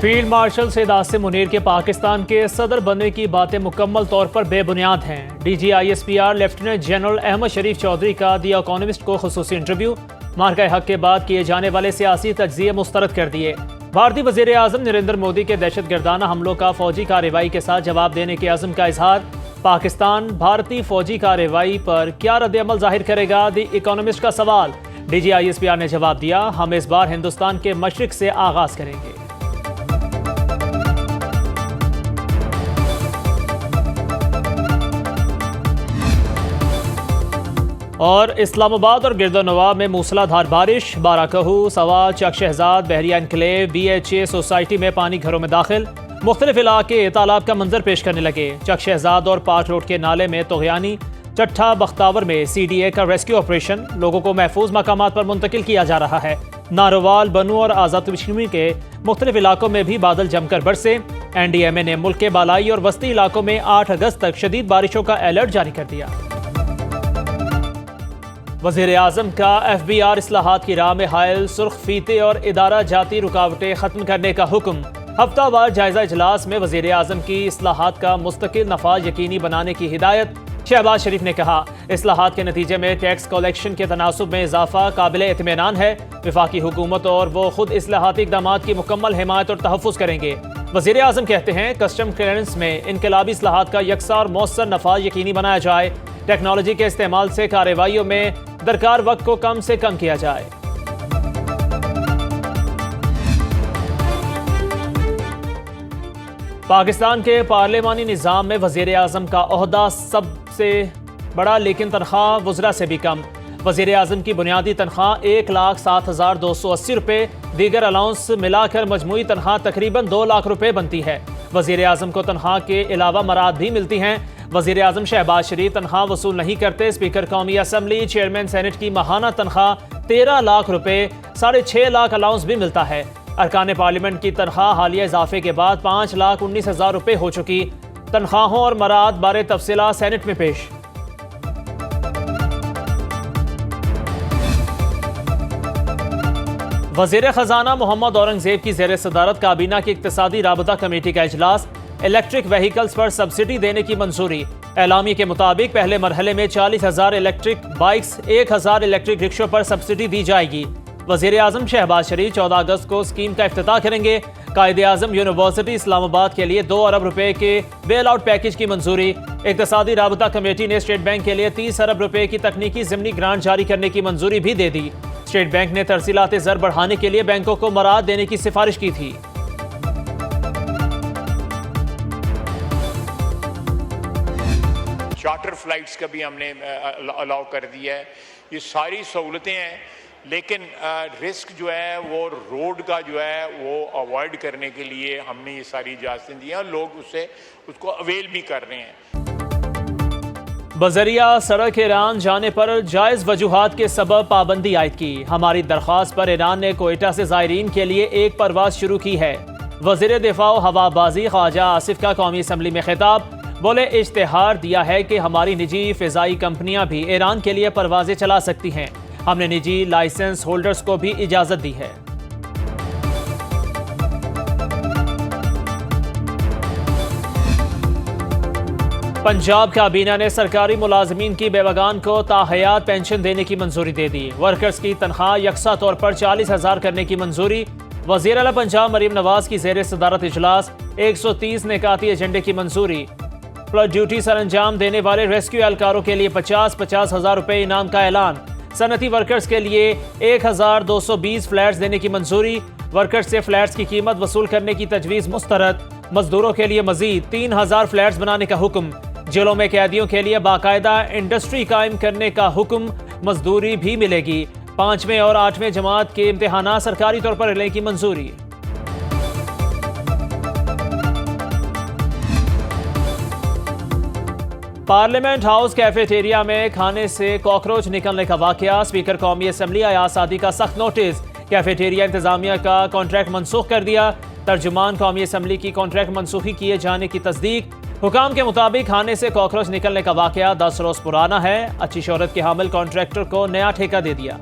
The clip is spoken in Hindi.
फील्ड मार्शल सैयद आसिम मुनीर के पाकिस्तान के सदर बनने की बातें मुकम्मल तौर पर बेबुनियाद हैं। DGISPR लेफ्टिनेंट जनरल अहमद शरीफ चौधरी का दी इकोनॉमिस्ट को खुसूसी इंटरव्यू। मार्का हक के बाद किए जाने वाले सियासी तज्जिए मुस्तरद कर दिए। भारतीय वज़ीर आज़म नरेंद्र मोदी के दहशतगर्दाना हमलों का फौजी कार्रवाई के साथ जवाब देने के अज़्म का इजहार। पाकिस्तान भारतीय फौजी कार्रवाई पर क्या रद्द-ए-अमल जाहिर करेगा, दी इकोनॉमिस्ट का सवाल। DGISPR ने जवाब दिया, हम इस बार हिंदुस्तान के मशरिक से आगाज करेंगे। और इस्लामाबाद और गिरदोनवाब में मूसलाधार बारिश। बाराकहू, सवा, चक शहजाद, बहरिया एनक्लेव, BHA सोसाइटी में पानी घरों में दाखिल। मुख्तलिफ इलाके तालाब का मंजर पेश करने लगे। चक शहजाद और पार्क रोड के नाले में तोगयानी। चट्ठा बख्तावर में CDA का रेस्क्यू ऑपरेशन। लोगों को महफूज मकामात पर मुंतकिल किया जा रहा है। नारोवाल, बनू और आज़ाद कश्मीर के मुख्तलिफ इलाकों में भी बादल जमकर बरसे। NDMA ने मुल्क के बालाई और वस्ती इलाकों में 8 अगस्त तक शदीद बारिशों का अलर्ट जारी कर दिया। वज़ीर आज़म का FBR इस्लाहात की राह में हायल सुर्ख फीते और इदारा जाती रुकावटें खत्म करने का हुक्म। हफ्तावार जायजा इजलास में वज़ीर आज़म की इस्लाहात का मुस्तकिल नफाज यकीनी बनाने की हिदायत। शहबाज शरीफ ने कहा, इस्लाहात के नतीजे में टैक्स कलेक्शन के तनासुब में इजाफा काबिल इत्मीनान है। वफाकी हुकूमत और वो खुद इस्लाहाती इक़दामात की मुकम्मल हिमायत और तहफ़्फ़ुज़ करेंगे। वज़ीर आज़म कहते हैं, कस्टम क्लियरेंस में इनकलाबी इस्लाहात का यकसा और मौसर नफाज यकीनी बनाया जाए। टेक्नोलॉजी के इस्तेमाल से कार्रवाइयों में दरकार वक्त को कम से कम किया जाए। पाकिस्तान के पार्लिमानी निज़ाम में वज़ीर आज़म का ओहदा सबसे बड़ा, लेकिन तनख्वाह वज़रा से भी कम। वज़ीर आज़म की बुनियादी तनख्वाह 1,07,280 रुपये, दीगर अलाउंस मिलाकर मजमूई तनख्वाह तकरीबन 2 लाख रुपये बनती है। वज़ीर आज़म को तनख्वाह के अलावा मराद भी मिलती हैं। वज़ीर आज़म शहबाज शरीफ तनख्वाह वसूल नहीं करते। स्पीकर कौमी असम्बली, चेयरमैन सेनेट की माहाना तनख्वाह 13 लाख रुपये, 6.5 लाख अलाउंस भी मिलता है। अरकान पार्लियामेंट की तनख्वाह हालिया इजाफे के बाद 5,19,000 रुपये हो चुकी। तनख्वाहों और मराद बारे तफसीला सेनेट में पेश। वज़ीर ख़जाना मोहम्मद औरंगज़ेब की ज़ेर सदारत काबीना की इक़्तिसादी राबता कमेटी का इजलास। इलेक्ट्रिक व्हीकल्स पर सब्सिडी देने की मंजूरी। एलामी के मुताबिक पहले मरहले में 40,000 इलेक्ट्रिक बाइक्स, 1,000 इलेक्ट्रिक रिक्शों पर सब्सिडी दी जाएगी। वज़ीर आज़म शहबाज शरीफ 14 अगस्त को स्कीम का इफ्तिताह करेंगे। कायदे आज़म यूनिवर्सिटी इस्लामाबाद के लिए 2 अरब रुपए के बेल आउट पैकेज की मंजूरी। इक़्तिसादी राबता कमेटी ने स्टेट बैंक के लिए 30 अरब रुपए की तकनीकी ज़िमनी ग्रांट जारी करने की मंजूरी भी दे दी। स्टेट बैंक ने तरसीलात ज़र बढ़ाने के लिए बैंकों को मराद देने की सिफारिश की थी। चार्टर फ्लाइट्स का भी हमने अलाउ कर दिया है। ये सारी सहूलतें हैं, लेकिन रिस्क जो है वो रोड का जो है वो अवॉइड करने के लिए हमने ये सारी इजाज़तें दी हैं। लोग उसको अवेल भी कर रहे हैं। बजरिया सड़क ईरान जाने पर जायज़ वजूहात के सबब पाबंदी आयद की। हमारी दरख्वास्त पर ईरान ने कोयटा से ज़ायरीन के लिए एक परवाज शुरू की है। वज़ीर दिफा हवाबाजी ख्वाजा आसिफ का कौमी असम्बली में खिताब। बोले, इश्तेहार दिया है कि हमारी निजी फ़िज़ाई कंपनियां भी ईरान के लिए परवाजें चला सकती हैं। हमने निजी लाइसेंस होल्डर्स को भी इजाज़त दी है। पंजाब काबीना ने सरकारी मुलाजमीन की बेवगान को ताहयात पेंशन देने की मंजूरी दे दी। वर्कर्स की तनख्वाह यकसा तौर पर 40,000 करने की मंजूरी। वज़ीर आला पंजाब मरीम नवाज की ज़ेर सदारत इजलास। 130 निकाती एजेंडे की मंजूरी। प्लस ड्यूटी सर अंजाम देने वाले रेस्क्यू एहलकारों के लिए 50-50 हज़ार रुपये इनाम का ऐलान। सनती वर्कर्स के लिए 1,220 फ्लैट्स देने की मंजूरी। वर्कर्स से फ्लैट्स की कीमत वसूल करने की तजवीज़ मुस्तरद। मजदूरों के लिए मजीद 3,000 फ्लैट्स बनाने का हुक्म। जेलों में कैदियों के लिए बाकायदा इंडस्ट्री कायम करने का हुक्म। मजदूरी भी मिलेगी। 5वें और 8वें जमात के इम्तिहान सरकारी तौर पर लेने की मंजूरी। पार्लियामेंट हाउस कैफेटेरिया में खाने से कॉकरोच निकलने का वाकया। स्पीकर कौमी असम्बली अयाज सादी का सख्त नोटिस। कैफेटेरिया इंतजामिया का कॉन्ट्रैक्ट मनसूख कर दिया। तर्जुमान कौमी असम्बली की कॉन्ट्रैक्ट मनसूखी किए जाने की तस्दीक। हुकाम के मुताबिक खाने से कॉकरोच निकलने का वाकया 10 रोज पुराना है। अच्छी शोहरत के हामिल कॉन्ट्रैक्टर को नया ठेका दे दिया।